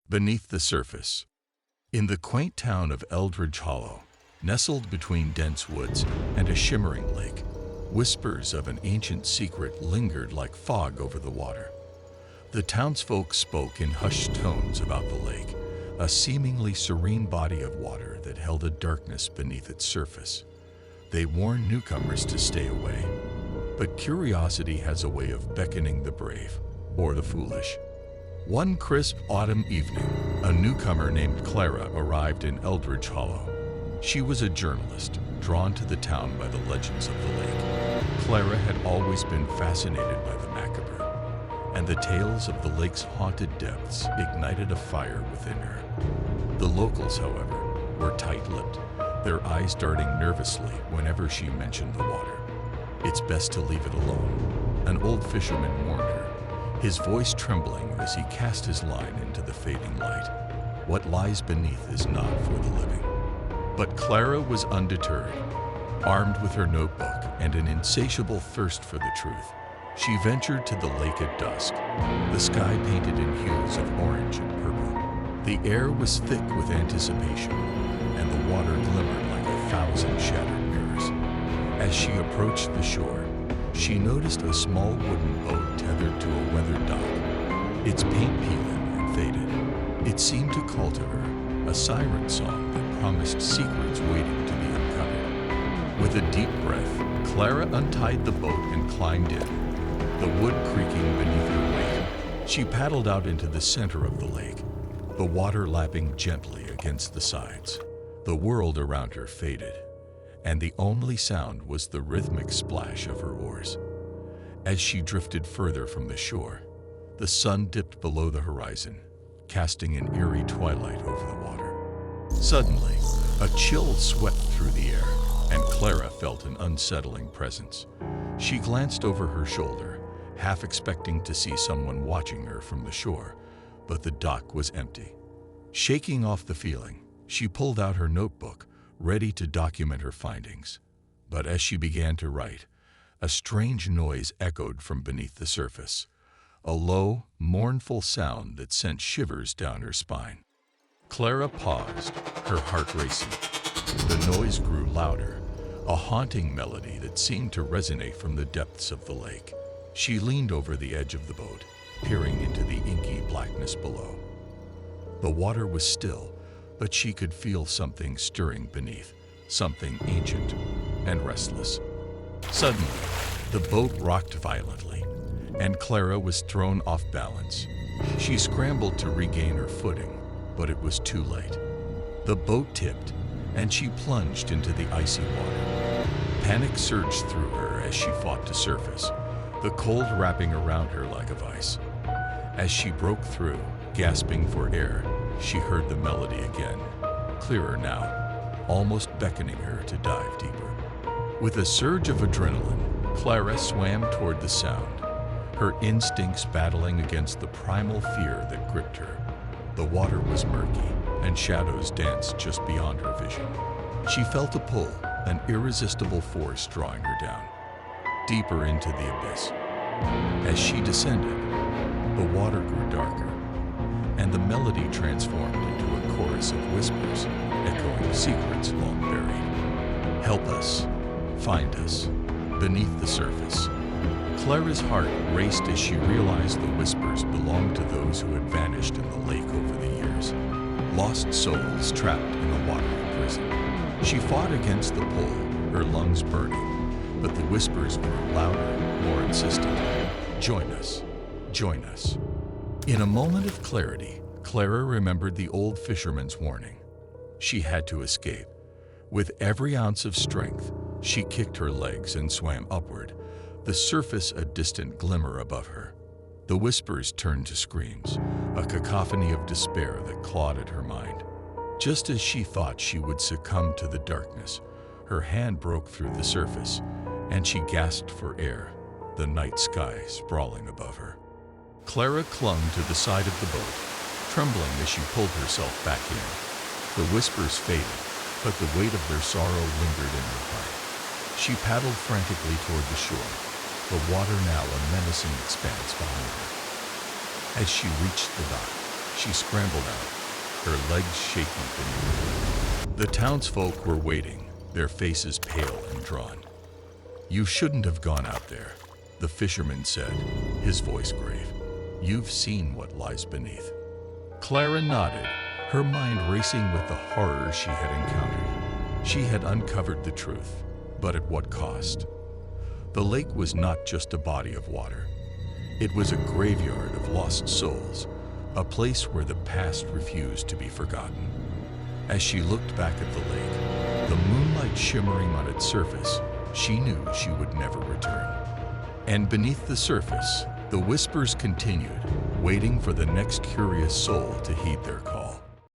Beneath the surface. In the quaint town of Eldridge Hollow, nestled between dense woods and a shimmering lake, whispers of an ancient secret lingered like fog over the water. The townsfolk spoke in hushed tones about the lake, a seemingly serene body of water that held a darkness beneath its surface. They warned newcomers to stay away, but curiosity has a way of beckoning the brave or the foolish. One crisp autumn evening, a newcomer named Clara arrived in Eldridge Hollow. She was a journalist, drawn to the town by the legends of the lake. Clara had always been fascinated by the macabre, and the tales of the lake's haunted depths ignited a fire within her. The locals, however, were tight-lipped, their eyes darting nervously whenever she mentioned the water. "It's best to leave it alone," an old fisherman warned her, his voice trembling as he cast his line into the fading light. What lies beneath is not for the living. But Clara was undeterred. Armed with her notebook and an insatiable thirst for the truth, she ventured to the lake at dusk, the sky painted in hues of orange and purple. The air was thick with anticipation, and the water glimmered like 1,000 shattered mirrors. As she approached the shore, she noticed a small wooden boat tethered to a weathered dock, its paint peeling and faded. It seemed to call to her, a siren song that promised secrets waiting to be uncovered. With a deep breath, Clara untied the boat and climbed in, the wood creaking beneath her weight. She paddled out into the center of the lake, the water lapping gently against the sides. The world around her faded, and the only sound was the rhythmic splash of her oars. As she drifted further from the shore, the sun dipped below the horizon, casting an eerie twilight over the water. Suddenly, a chill swept through the air, and Clara felt an unsettling presence. She glanced over her shoulder, half expecting to see someone watching her from the shore, but the dock was empty. Shaking off the feeling, she pulled out her notebook, ready to document her findings. But as she began to write, a strange noise echoed from beneath the surface, a low, mournful sound that sent shivers down her spine. Clara paused, her heart racing. The noise grew louder, a haunting melody that seemed to resonate from the depths of the lake. She leaned over the edge of the boat, peering into the inky blackness below. The water was still, but she could feel something stirring beneath, something ancient and restless. Suddenly, the boat rocked violently, and Clara was thrown off balance. She scrambled to regain her footing, but it was too late. The boat tipped, and she plunged into the icy water. Panic surged through her as she fought to surface, the cold wrapping around her like a vice. As she broke through, gasping for air, she heard the melody again, clearer now, almost beckoning her to dive deeper. With a surge of adrenaline, Clara swam toward the sound, her instincts battling against the primal fear that gripped her. The water was murky, and shadows danced just beyond her vision. She felt a pull, an irresistible force drawing her down, deeper into the abyss. As she descended, the water grew darker, and the melody transformed into a chorus of whispers, echoing secrets long buried. Help us, find us, beneath the surface. Clara's heart raced as she realized the whispers belonged to those who had vanished in the lake over the years, lost souls trapped in a watery prison. She fought against the pull, her lungs burning, but the whispers grew louder, more insistent. Join us, join us. In a moment of clarity, Clara remembered the old fisherman's warning. She had to escape. With every ounce of strength, she kicked her legs and swam upward, the surface a distant glimmer above her. The whispers turned to screams, a cacophony of despair that clawed at her mind. Just as she thought she would succumb to the darkness, her hand broke through the surface, and she gasped for air, the night sky sprawling above her. Clara clung to the side of the boat, trembling as she pulled herself back in. The whispers faded, but the weight of their sorrow lingered in her heart. She paddled frantically toward the shore, the water now a menacing expanse behind her. As she reached the dock, She scrambled out, her legs shaking beneath her. The townsfolk were waiting, their faces pale and drawn. "You shouldn't have gone out there," the fisherman said, his voice grave. "You've seen what lies beneath." Clara nodded, her mind racing with the horror she had encountered. She had uncovered the truth, but at what cost? The lake was not just a body of water. It was a graveyard of lost souls, a place where the past refused to be forgotten. As she looked back at the lake, the moonlight shimmering on its surface, she knew she would never return. And beneath the surface, the whispers continued, waiting for the next curious soul to heed their call.